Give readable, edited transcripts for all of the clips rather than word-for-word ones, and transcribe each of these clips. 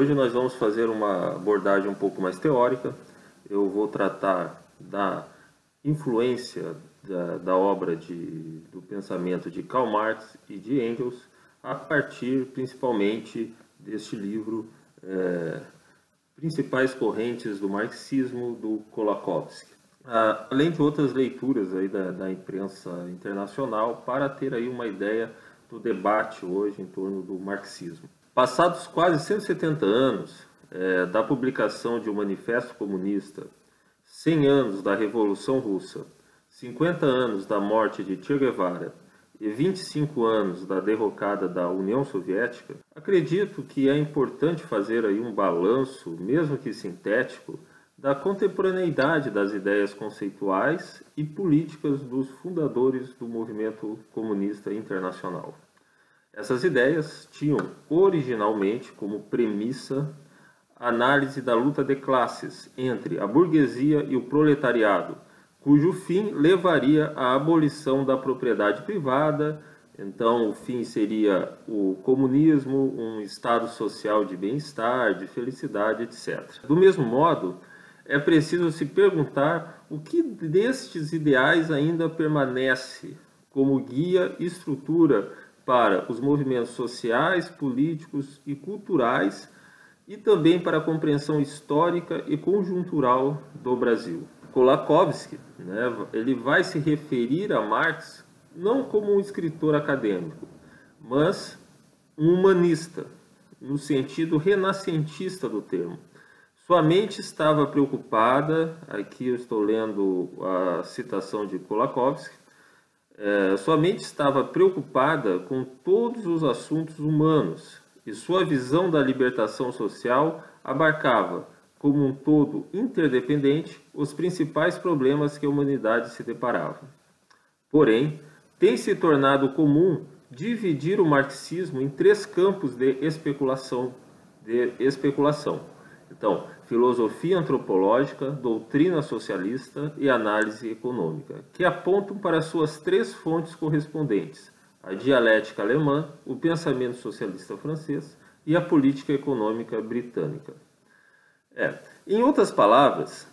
Hoje nós vamos fazer uma abordagem um pouco mais teórica. Eu vou tratar da influência da obra do pensamento de Karl Marx e de Engels, a partir principalmente deste livro, Principais Correntes do Marxismo, do Kolakowski. Além de outras leituras aí da imprensa internacional, para ter aí uma ideia do debate hoje em torno do marxismo. Passados quase 170 anos da publicação de um Manifesto Comunista, 100 anos da Revolução Russa, 50 anos da morte de Che Guevara e 25 anos da derrocada da União Soviética, acredito que é importante fazer aí um balanço, mesmo que sintético, da contemporaneidade das ideias conceituais e políticas dos fundadores do movimento comunista internacional. Essas ideias tinham originalmente como premissa a análise da luta de classes entre a burguesia e o proletariado, cujo fim levaria à abolição da propriedade privada. Então, o fim seria o comunismo, um estado social de bem-estar, de felicidade, etc. Do mesmo modo, é preciso se perguntar o que destes ideais ainda permanece como guia e estrutura para os movimentos sociais, políticos e culturais e também para a compreensão histórica e conjuntural do Brasil. Kolakowski, ele vai se referir a Marx não como um escritor acadêmico, mas um humanista, no sentido renascentista do termo. Sua mente estava preocupada, aqui eu estou lendo a citação de Kolakowski, sua mente estava preocupada com todos os assuntos humanos e sua visão da libertação social abarcava, como um todo interdependente, os principais problemas que a humanidade se deparava. Porém, tem se tornado comum dividir o marxismo em 3 campos de especulação. Então, filosofia antropológica, doutrina socialista e análise econômica, que apontam para suas 3 fontes correspondentes: a dialética alemã, o pensamento socialista francês e a política econômica britânica. Em outras palavras,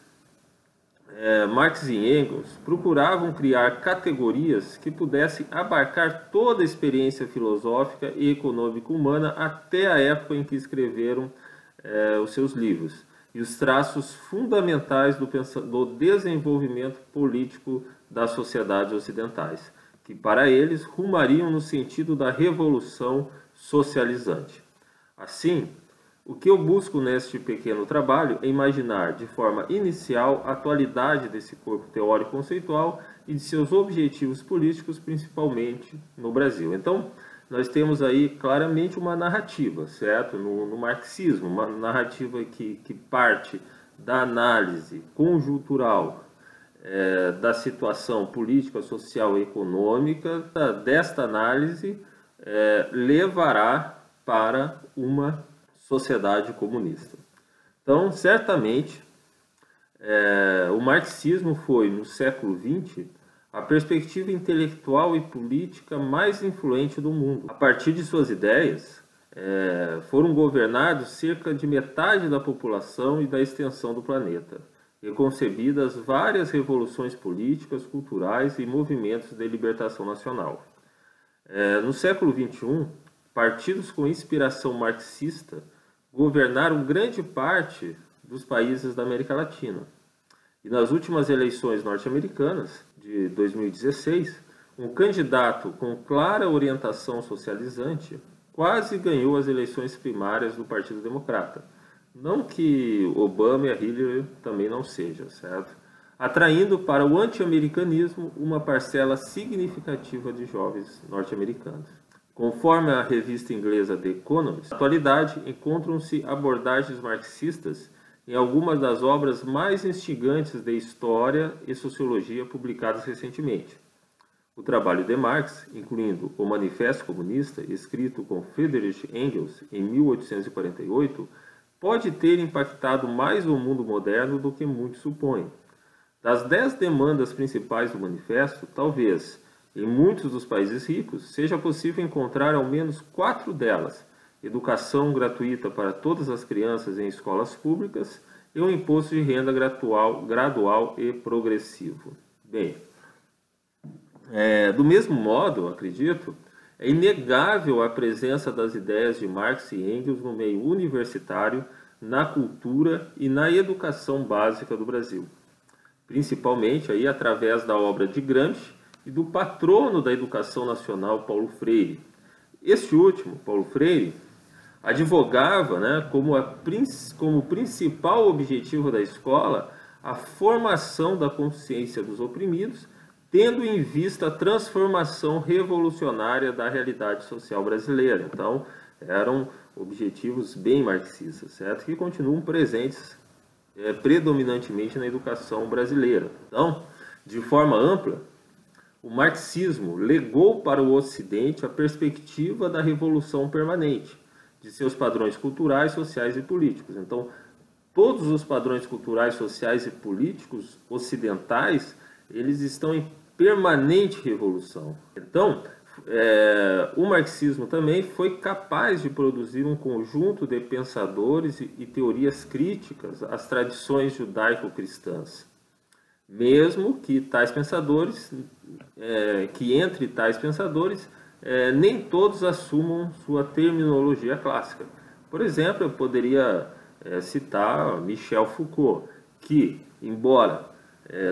Marx e Engels procuravam criar categorias que pudessem abarcar toda a experiência filosófica e econômica humana até a época em que escreveram os seus livros, e os traços fundamentais do desenvolvimento político das sociedades ocidentais, que para eles rumariam no sentido da revolução socializante. Assim, o que eu busco neste pequeno trabalho é imaginar de forma inicial a atualidade desse corpo teórico conceitual e de seus objetivos políticos, principalmente no Brasil. Então, nós temos aí claramente uma narrativa, certo? No marxismo, uma narrativa que parte da análise conjuntural da situação política, social e econômica. Desta análise levará para uma sociedade comunista. Então, certamente, o marxismo foi, no século XX, a perspectiva intelectual e política mais influente do mundo. A partir de suas ideias, foram governados cerca de metade da população e da extensão do planeta, e concebidas várias revoluções políticas, culturais e movimentos de libertação nacional. No século XXI, partidos com inspiração marxista governaram grande parte dos países da América Latina. E nas últimas eleições norte-americanas, de 2016, um candidato com clara orientação socializante quase ganhou as eleições primárias do Partido Democrata. Não que Obama e a Hillary também não sejam, certo? Atraindo para o anti-americanismo uma parcela significativa de jovens norte-americanos. Conforme a revista inglesa The Economist, na atualidade encontram-se abordagens marxistas em algumas das obras mais instigantes de história e sociologia publicadas recentemente. O trabalho de Marx, incluindo o Manifesto Comunista, escrito com Friedrich Engels em 1848, pode ter impactado mais o mundo moderno do que muitos supõem. Das 10 demandas principais do manifesto, talvez, em muitos dos países ricos, seja possível encontrar ao menos 4 delas educação gratuita para todas as crianças em escolas públicas e um imposto de renda gradual e progressivo. Bem, do mesmo modo, acredito, é inegável a presença das ideias de Marx e Engels no meio universitário, na cultura e na educação básica do Brasil, principalmente aí através da obra de Gramsci e do patrono da educação nacional, Paulo Freire. Este último, Paulo Freire, advogava, como principal objetivo da escola a formação da consciência dos oprimidos, tendo em vista a transformação revolucionária da realidade social brasileira. Então, eram objetivos bem marxistas, certo? Que continuam presentes predominantemente na educação brasileira. Então, de forma ampla, o marxismo legou para o Ocidente a perspectiva da revolução permanente de seus padrões culturais, sociais e políticos. Então, todos os padrões culturais, sociais e políticos ocidentais, eles estão em permanente revolução. Então, o marxismo também foi capaz de produzir um conjunto de pensadores e teorias críticas às tradições judaico-cristãs. Mesmo que tais pensadores, entre tais pensadores, nem todos assumam sua terminologia clássica. Por exemplo, eu poderia citar Michel Foucault, que, embora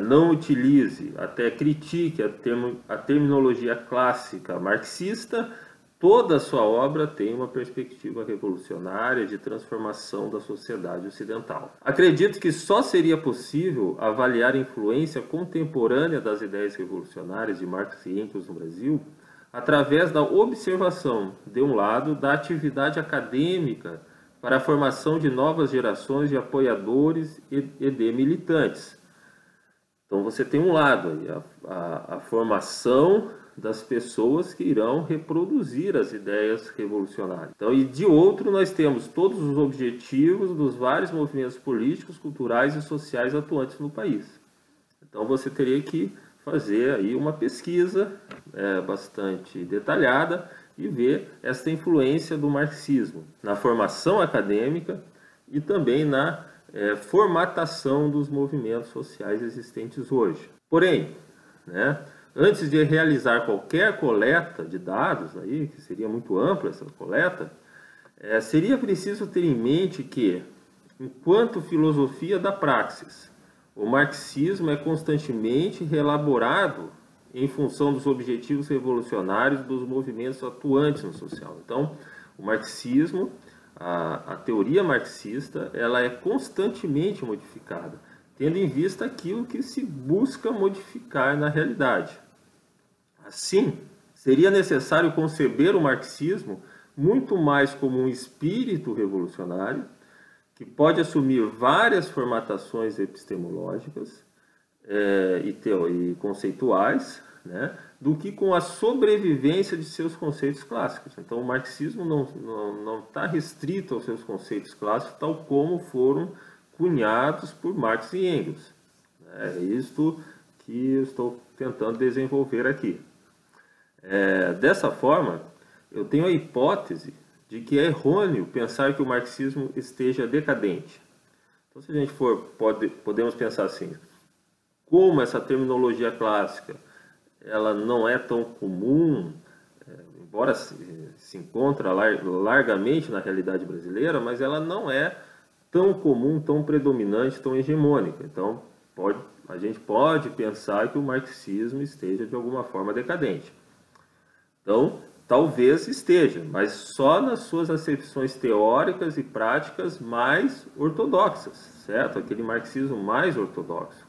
não utilize, até critique a terminologia clássica marxista, toda a sua obra tem uma perspectiva revolucionária de transformação da sociedade ocidental. Acredito que só seria possível avaliar a influência contemporânea das ideias revolucionárias de Marx e Engels no Brasil através da observação, de um lado, da atividade acadêmica para a formação de novas gerações de apoiadores e de militantes. Então você tem um lado aí, a formação das pessoas que irão reproduzir as ideias revolucionárias. Então, e de outro, nós temos todos os objetivos dos vários movimentos políticos, culturais e sociais atuantes no país. Então você teria que fazer aí uma pesquisa bastante detalhada e ver essa influência do marxismo na formação acadêmica e também na formatação dos movimentos sociais existentes hoje. Porém, antes de realizar qualquer coleta de dados, aí, que seria muito ampla essa coleta, seria preciso ter em mente que, enquanto filosofia da praxis, o marxismo é constantemente reelaborado em função dos objetivos revolucionários dos movimentos atuantes no social. Então, o marxismo, a teoria marxista, ela é constantemente modificada, tendo em vista aquilo que se busca modificar na realidade. Assim, seria necessário conceber o marxismo muito mais como um espírito revolucionário, que pode assumir várias formatações epistemológicas e conceituais, do que com a sobrevivência de seus conceitos clássicos. Então, o marxismo não está restrito aos seus conceitos clássicos, tal como foram cunhados por Marx e Engels. É isto que eu estou tentando desenvolver aqui. Dessa forma, eu tenho a hipótese de que é errôneo pensar que o marxismo esteja decadente. Então, se a gente podemos pensar assim, como essa terminologia clássica ela não é tão comum, embora se encontra largamente na realidade brasileira, mas ela não é tão comum, tão predominante, tão hegemônica. Então, a gente pode pensar que o marxismo esteja de alguma forma decadente. Então, talvez esteja, mas só nas suas acepções teóricas e práticas mais ortodoxas, certo? Aquele marxismo mais ortodoxo.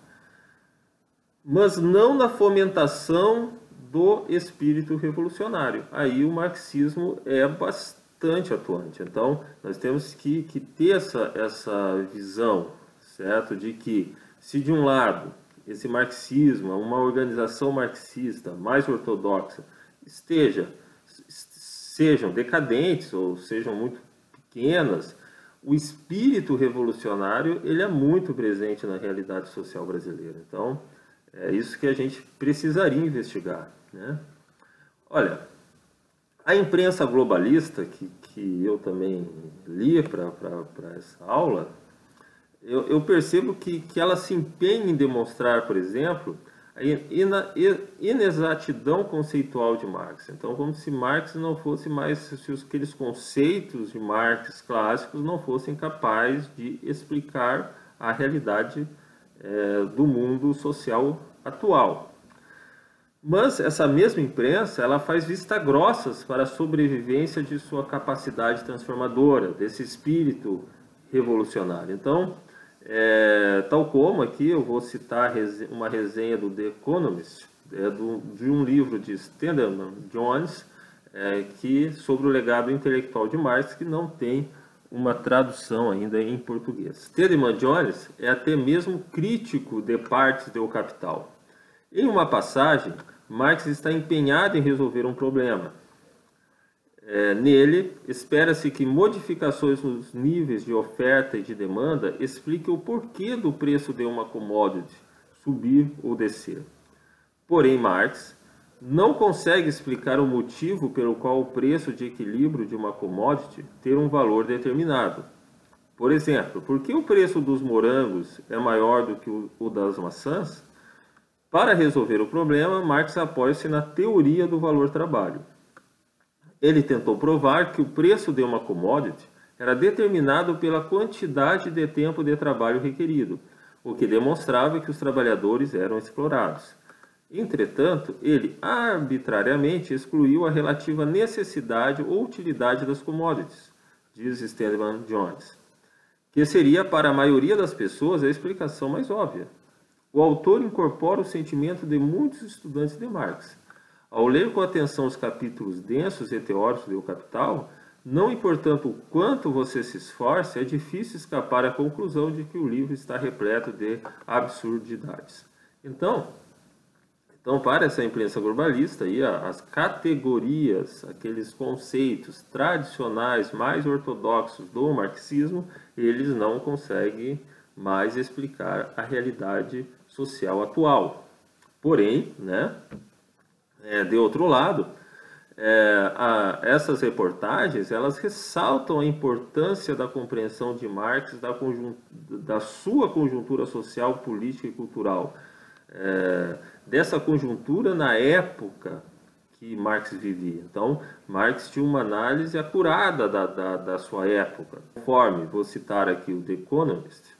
Mas não na fomentação do espírito revolucionário. Aí o marxismo é bastante atuante. Então, nós temos que ter essa visão, certo? De que, se de um lado, esse marxismo, uma organização marxista mais ortodoxa, sejam decadentes ou sejam muito pequenas, o espírito revolucionário ele é muito presente na realidade social brasileira. Então, é isso que a gente precisaria investigar. Olha, A imprensa globalista, que eu também li para essa aula, eu percebo que ela se empenha em demonstrar, por exemplo, a inexatidão conceitual de Marx. Então, como se Marx não fosse mais, se aqueles conceitos de Marx clássicos não fossem capazes de explicar a realidade do mundo social atual. Mas essa mesma imprensa, ela faz vista grossas para a sobrevivência de sua capacidade transformadora, desse espírito revolucionário. Então, tal como aqui eu vou citar uma resenha do The Economist, de um livro de Stedman Jones, sobre o legado intelectual de Marx, que não tem uma tradução ainda em português. Stedman Jones é até mesmo crítico de partes do Capital. Em uma passagem, Marx está empenhado em resolver um problema. Nele, espera-se que modificações nos níveis de oferta e de demanda expliquem o porquê do preço de uma commodity subir ou descer. Porém, Marx não consegue explicar o motivo pelo qual o preço de equilíbrio de uma commodity ter um valor determinado. Por exemplo, por que o preço dos morangos é maior do que o das maçãs? Para resolver o problema, Marx apoia-se na teoria do valor-trabalho. Ele tentou provar que o preço de uma commodity era determinado pela quantidade de tempo de trabalho requerido, o que demonstrava que os trabalhadores eram explorados. Entretanto, ele arbitrariamente excluiu a relativa necessidade ou utilidade das commodities, diz Stedman Jones, que seria para a maioria das pessoas a explicação mais óbvia. O autor incorpora o sentimento de muitos estudantes de Marx. Ao ler com atenção os capítulos densos e teóricos do Capital, não importando o quanto você se esforce, é difícil escapar à conclusão de que o livro está repleto de absurdidades. Então, para essa imprensa globalista, as categorias, aqueles conceitos tradicionais mais ortodoxos do marxismo, eles não conseguem mais explicar a realidade social atual. Porém, de outro lado, essas reportagens, elas ressaltam a importância da compreensão de Marx da sua conjuntura social, política e cultural, dessa conjuntura na época que Marx vivia. Então, Marx tinha uma análise acurada da sua época. Conforme, vou citar aqui o The Economist,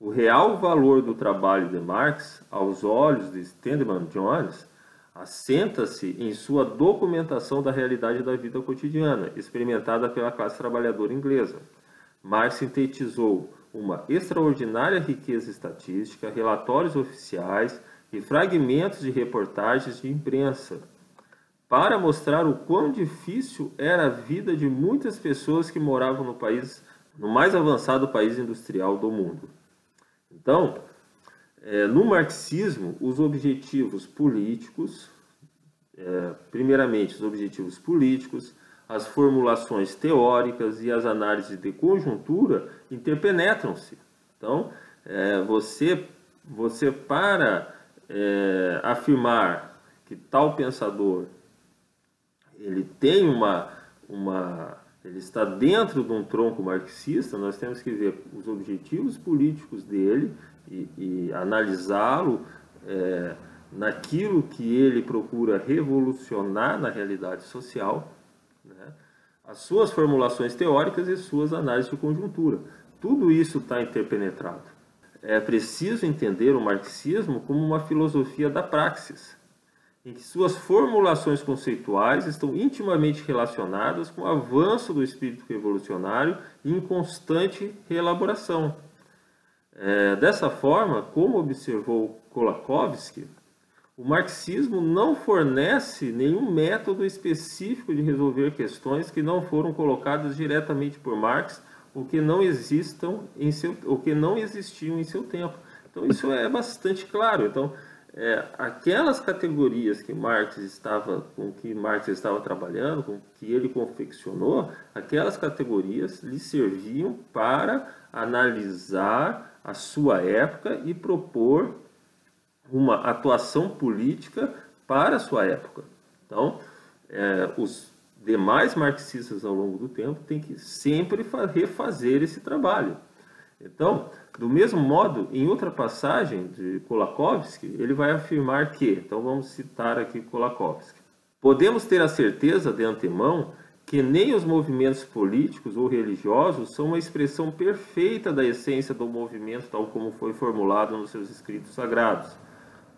o real valor do trabalho de Marx, aos olhos de Stedman Jones, assenta-se em sua documentação da realidade da vida cotidiana, experimentada pela classe trabalhadora inglesa. Marx sintetizou uma extraordinária riqueza estatística, relatórios oficiais e fragmentos de reportagens de imprensa, para mostrar o quão difícil era a vida de muitas pessoas que moravam no mais avançado país industrial do mundo. Então, no marxismo, os objetivos políticos, primeiramente os objetivos políticos, as formulações teóricas e as análises de conjuntura interpenetram-se. Então, você para afirmar que tal pensador ele tem ele está dentro de um tronco marxista, nós temos que ver os objetivos políticos dele e analisá-lo naquilo que ele procura revolucionar na realidade social, as suas formulações teóricas e suas análises de conjuntura. Tudo isso está interpenetrado. É preciso entender o marxismo como uma filosofia da praxis, em que suas formulações conceituais estão intimamente relacionadas com o avanço do espírito revolucionário e em constante reelaboração. Dessa forma, como observou Kolakowski, o marxismo não fornece nenhum método específico de resolver questões que não foram colocadas diretamente por Marx ou que não existiam em seu tempo. Então, isso é bastante claro. Então, aquelas categorias que Marx estava trabalhando, com que ele confeccionou, aquelas categorias lhe serviam para analisar a sua época e propor uma atuação política para a sua época. Então, demais marxistas ao longo do tempo têm que sempre refazer esse trabalho. Então, do mesmo modo, em outra passagem de Kolakowski, ele vai afirmar que, então vamos citar aqui Kolakowski, podemos ter a certeza de antemão que nem os movimentos políticos ou religiosos são uma expressão perfeita da essência do movimento tal como foi formulado nos seus escritos sagrados.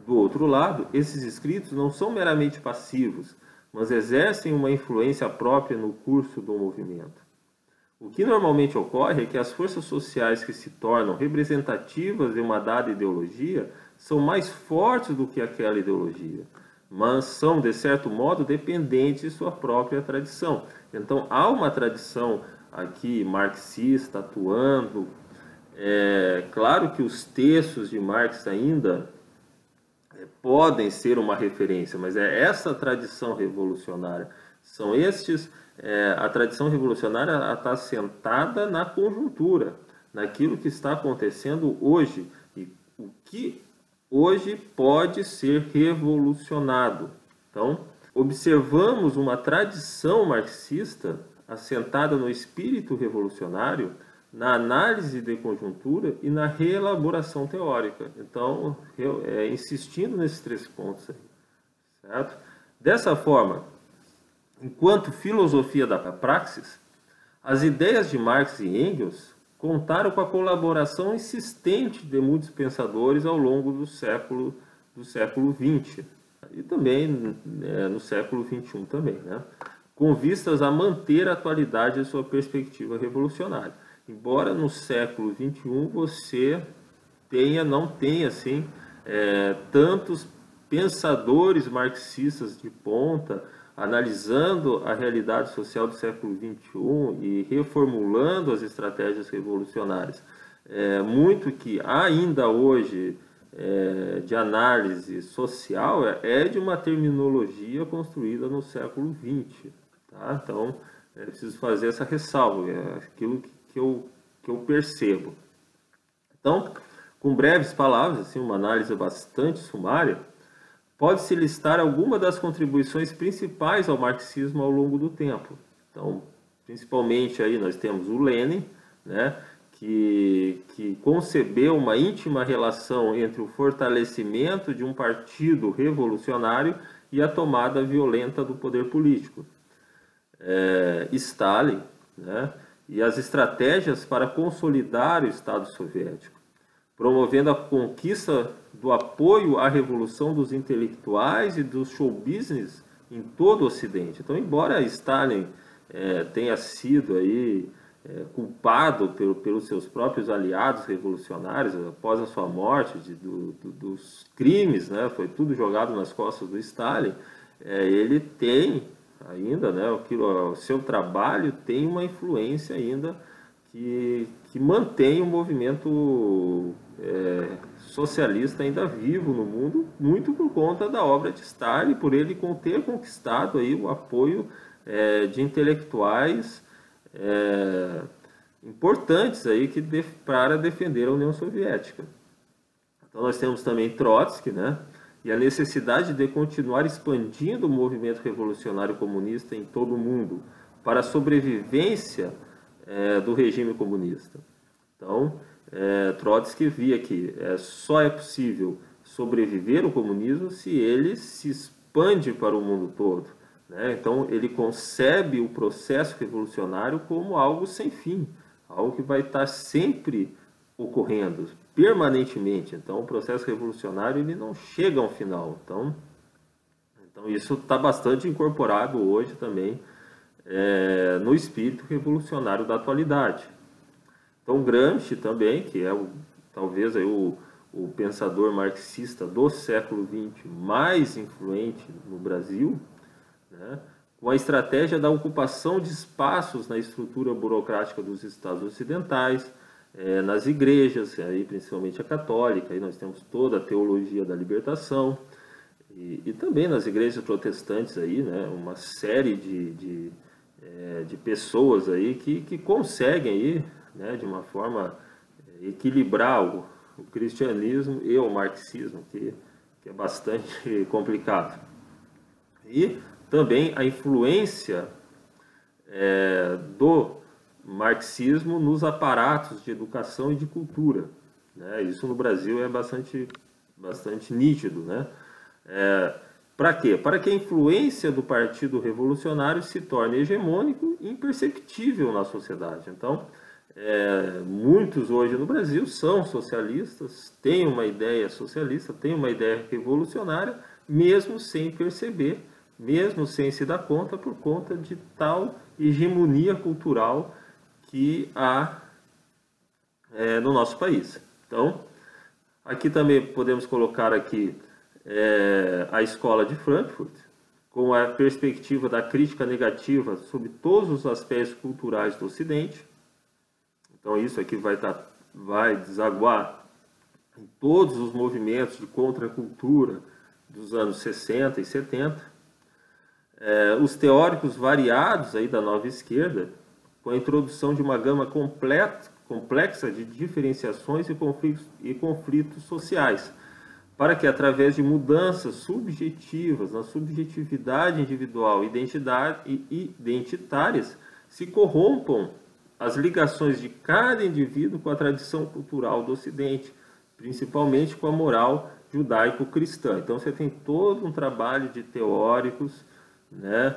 Do outro lado, esses escritos não são meramente passivos, mas exercem uma influência própria no curso do movimento. O que normalmente ocorre é que as forças sociais que se tornam representativas de uma dada ideologia são mais fortes do que aquela ideologia, mas são, de certo modo, dependentes de sua própria tradição. Então, há uma tradição aqui marxista atuando. Claro que os textos de Marx ainda podem ser uma referência, mas é essa tradição revolucionária. São estes, a tradição revolucionária está assentada na conjuntura, naquilo que está acontecendo hoje, e o que hoje pode ser revolucionado. Então, observamos uma tradição marxista assentada no espírito revolucionário, na análise de conjuntura e na reelaboração teórica. Então, insistindo nesses 3 pontos aí, certo? Dessa forma, enquanto filosofia da praxis, as ideias de Marx e Engels contaram com a colaboração insistente de muitos pensadores ao longo do século XX e também no século XXI também, né? Com vistas a manter a atualidade de sua perspectiva revolucionária. Embora no século XXI você não tenha assim, tantos pensadores marxistas de ponta analisando a realidade social do século XXI e reformulando as estratégias revolucionárias. Muito que ainda hoje de análise social é de uma terminologia construída no século XX. Tá? Então, é preciso fazer essa ressalva, aquilo que eu percebo. Então, com breves palavras, assim, uma análise bastante sumária, pode-se listar algumas das contribuições principais ao marxismo ao longo do tempo. Então, principalmente aí nós temos o Lenin, né, que concebeu uma íntima relação entre o fortalecimento de um partido revolucionário e a tomada violenta do poder político. Stalin, né, e as estratégias para consolidar o Estado soviético, promovendo a conquista do apoio à revolução dos intelectuais e do show business em todo o Ocidente. Então, embora Stalin tenha sido aí, culpado pelos seus próprios aliados revolucionários após a sua morte, dos crimes, né, foi tudo jogado nas costas do Stalin, ele tem ainda, né, o seu trabalho tem uma influência ainda que mantém o movimento socialista ainda vivo no mundo, muito por conta da obra de Stalin, por ele ter conquistado aí o apoio de intelectuais importantes aí para defender a União Soviética. Então nós temos também Trotsky, né? E a necessidade de continuar expandindo o movimento revolucionário comunista em todo o mundo para a sobrevivência do regime comunista. Então, Trotsky via que só é possível sobreviver o comunismo se ele se expande para o mundo todo, né? Então, ele concebe o processo revolucionário como algo sem fim, algo que vai estar sempre ocorrendo, permanentemente. Então, o processo revolucionário ele não chega a um final. Então isso está bastante incorporado hoje também no espírito revolucionário da atualidade. Então, Gramsci também, que é talvez aí o pensador marxista do século XX mais influente no Brasil, né, com a estratégia da ocupação de espaços na estrutura burocrática dos Estados ocidentais, nas igrejas, aí principalmente a católica, aí nós temos toda a teologia da libertação, e também nas igrejas protestantes, aí, né, uma série de pessoas aí que conseguem aí, né, de uma forma equilibrar o cristianismo e o marxismo, que é bastante complicado. E também a influência do marxismo nos aparatos de educação e de cultura, né? Isso no Brasil é bastante nítido, né? Para quê? Para que a influência do Partido Revolucionário se torne hegemônico e imperceptível na sociedade. Então, muitos hoje no Brasil são socialistas, têm uma ideia socialista, têm uma ideia revolucionária, mesmo sem perceber, mesmo sem se dar conta, por conta de tal hegemonia cultural que há no nosso país. Então, aqui também podemos colocar aqui a Escola de Frankfurt, com a perspectiva da crítica negativa sobre todos os aspectos culturais do Ocidente. Então isso aqui vai desaguar em todos os movimentos de contracultura dos anos 60 e 70. Os teóricos variados aí da nova esquerda, com a introdução de uma gama complexa de diferenciações e conflitos sociais, para que, através de mudanças subjetivas na subjetividade individual e identitárias, se corrompam as ligações de cada indivíduo com a tradição cultural do Ocidente, principalmente com a moral judaico-cristã. Então você tem todo um trabalho de teóricos, né,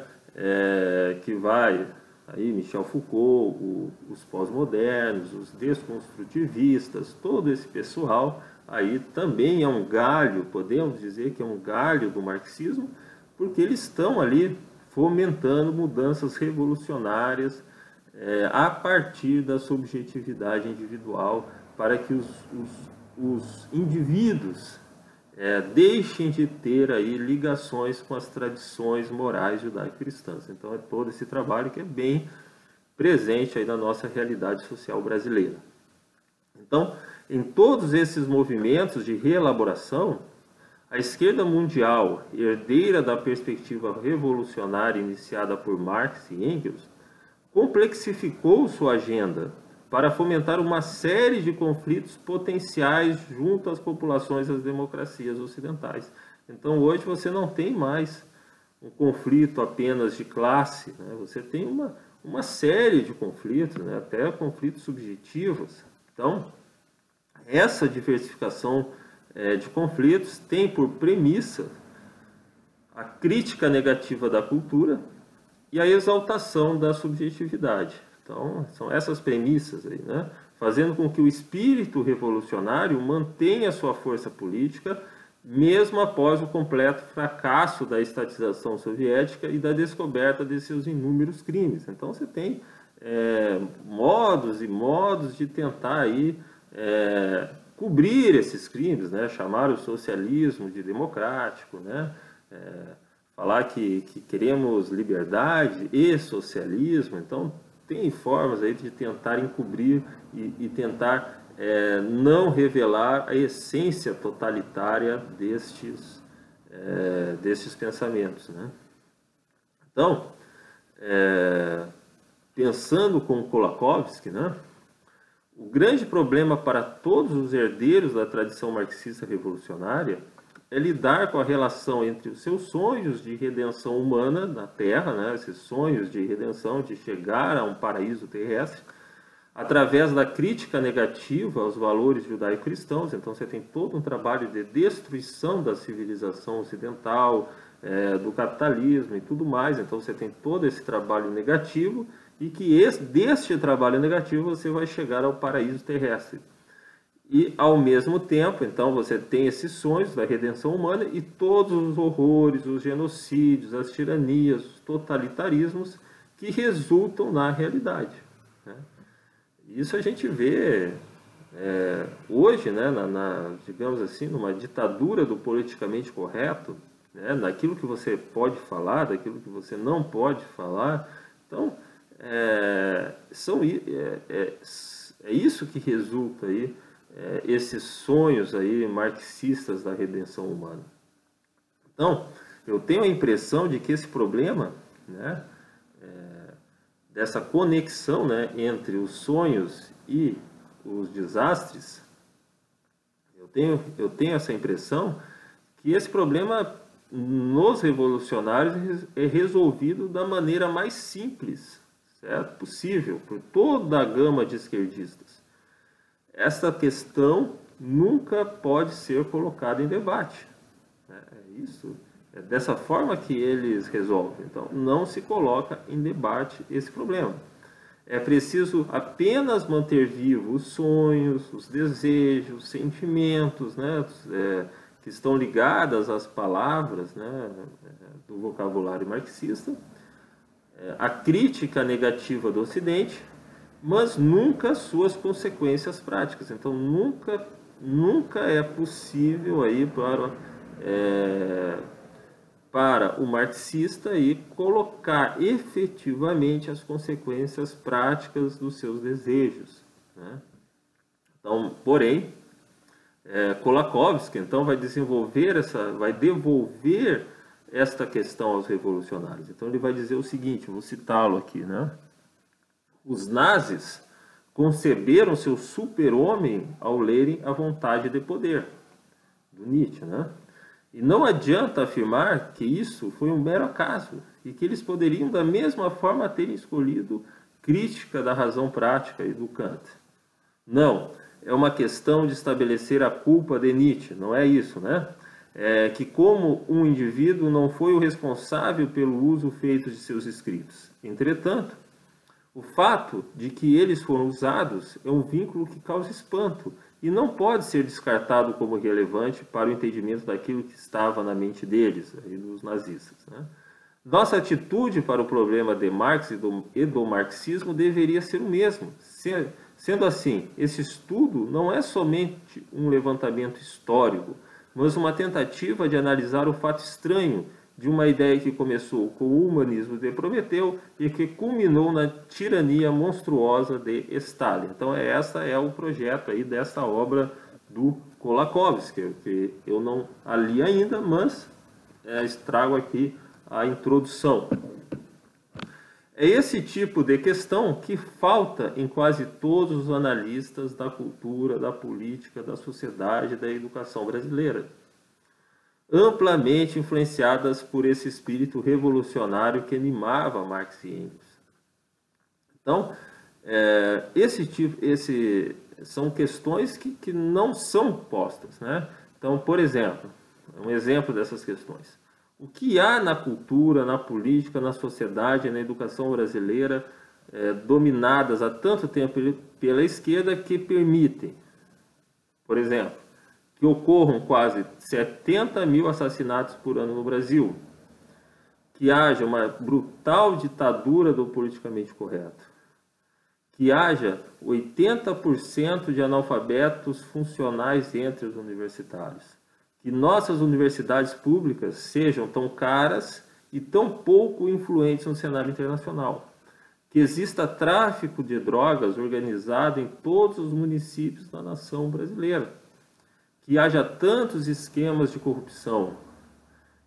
que vai aí Michel Foucault, os pós-modernos, os desconstrutivistas, todo esse pessoal aí também é um galho, podemos dizer que é um galho do marxismo, porque eles estão ali fomentando mudanças revolucionárias a partir da subjetividade individual, para que os indivíduos deixem de ter aí ligações com as tradições morais judaico-cristãs. Então é todo esse trabalho que é bem presente aí na nossa realidade social brasileira. Então, em todos esses movimentos de reelaboração, a esquerda mundial, herdeira da perspectiva revolucionária iniciada por Marx e Engels, complexificou sua agenda para fomentar uma série de conflitos potenciais junto às populações das democracias ocidentais. Então, hoje você não tem mais um conflito apenas de classe, né? Você tem uma série de conflitos, né? Até conflitos subjetivos. Então, essa diversificação de conflitos tem por premissa a crítica negativa da cultura e a exaltação da subjetividade. Então, são essas premissas aí, né? Fazendo com que o espírito revolucionário mantenha sua força política, mesmo após o completo fracasso da estatização soviética e da descoberta de seus inúmeros crimes. Então, você tem modos e modos de tentar aí cobrir esses crimes, né? Chamar o socialismo de democrático, né? Falar que queremos liberdade e socialismo. Então, tem formas aí de tentar encobrir e tentar não revelar a essência totalitária destes pensamentos, né? Então, pensando com Kolakowski, né, o grande problema para todos os herdeiros da tradição marxista revolucionária é lidar com a relação entre os seus sonhos de redenção humana na Terra, né, esses sonhos de redenção, de chegar a um paraíso terrestre, através da crítica negativa aos valores judaico-cristãos. Então você tem todo um trabalho de destruição da civilização ocidental, do capitalismo e tudo mais. Então você tem todo esse trabalho negativo e que deste trabalho negativo você vai chegar ao paraíso terrestre. E, ao mesmo tempo, então, você tem esses sonhos da redenção humana e todos os horrores, os genocídios, as tiranias, os totalitarismos que resultam na realidade, né? Isso a gente vê hoje, né, digamos assim, numa ditadura do politicamente correto, né, naquilo que você pode falar, daquilo que você não pode falar. Então, é isso que resulta aí, esses sonhos aí marxistas da redenção humana. Então, eu tenho a impressão de que esse problema, né, dessa conexão, né, entre os sonhos e os desastres, eu tenho essa impressão que esse problema nos revolucionários é resolvido da maneira mais simples, certo? Possível, por toda a gama de esquerdistas. Essa questão nunca pode ser colocada em debate. É isso, é dessa forma que eles resolvem. Então, não se coloca em debate esse problema. É preciso apenas manter vivos os sonhos, os desejos, os sentimentos, né, que estão ligadas às palavras, né, do vocabulário marxista, a crítica negativa do Ocidente, mas nunca suas consequências práticas. Então, nunca é possível aí para o marxista aí colocar efetivamente as consequências práticas dos seus desejos, né? Então, porém, Kolakowski então vai devolver esta questão aos revolucionários. Então ele vai dizer o seguinte, vou citá-lo aqui, né? Os nazis conceberam seu super-homem ao lerem A Vontade de Poder, do Nietzsche, né? E não adianta afirmar que isso foi um mero acaso e que eles poderiam da mesma forma terem escolhido crítica da razão prática e do Kant. Não, é uma questão de estabelecer a culpa de Nietzsche, não é isso, né? É que como um indivíduo não foi o responsável pelo uso feito de seus escritos. Entretanto, o fato de que eles foram usados é um vínculo que causa espanto e não pode ser descartado como relevante para o entendimento daquilo que estava na mente deles, aí dos nazistas, né? Nossa atitude para o problema de Marx e do marxismo deveria ser o mesmo. Sendo assim, esse estudo não é somente um levantamento histórico, mas uma tentativa de analisar o fato estranho de uma ideia que começou com o humanismo de Prometeu e que culminou na tirania monstruosa de Stalin. Então, esse é o projeto aí dessa obra do Kolakowski, que eu não a li ainda, mas trago aqui a introdução. É esse tipo de questão que falta em quase todos os analistas da cultura, da política, da sociedade e da educação brasileira, amplamente influenciadas por esse espírito revolucionário que animava Marx e Engels. Então, são questões que não são postas, né? Então, por exemplo, um exemplo dessas questões. O que há na cultura, na política, na sociedade, na educação brasileira, dominadas há tanto tempo pela esquerda, que permitem, por exemplo, que ocorram quase 70 mil assassinatos por ano no Brasil, que haja uma brutal ditadura do politicamente correto, que haja 80% de analfabetos funcionais entre os universitários, que nossas universidades públicas sejam tão caras e tão pouco influentes no cenário internacional, que exista tráfico de drogas organizado em todos os municípios da nação brasileira, que haja tantos esquemas de corrupção,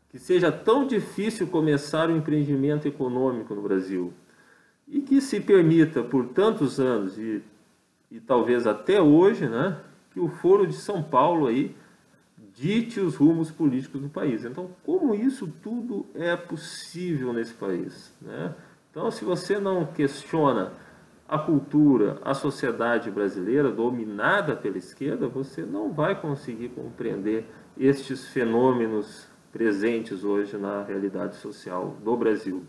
que seja tão difícil começar um empreendimento econômico no Brasil, e que se permita por tantos anos, e talvez até hoje, né, que o Foro de São Paulo aí dite os rumos políticos do país. Então, como isso tudo é possível nesse país, né? Então, se você não questiona a cultura, a sociedade brasileira dominada pela esquerda, você não vai conseguir compreender estes fenômenos presentes hoje na realidade social do Brasil.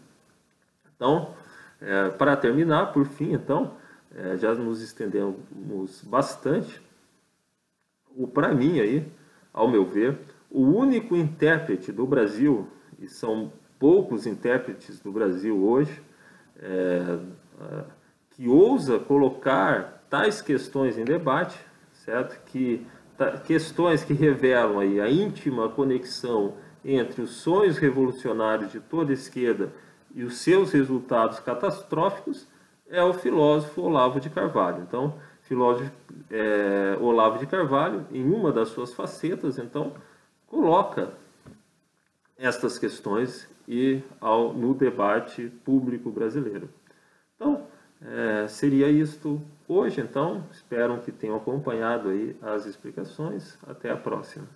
Então, para terminar, por fim, então, já nos estendemos bastante. Para mim, aí, ao meu ver, o único intérprete do Brasil, e são poucos intérpretes do Brasil hoje, que ousa colocar tais questões em debate, certo? Questões que revelam aí a íntima conexão entre os sonhos revolucionários de toda a esquerda e os seus resultados catastróficos, é o filósofo Olavo de Carvalho. Então, Olavo de Carvalho, em uma das suas facetas, então, coloca estas questões no debate público brasileiro. Então, seria isto hoje. Então, espero que tenham acompanhado aí as explicações. Até a próxima.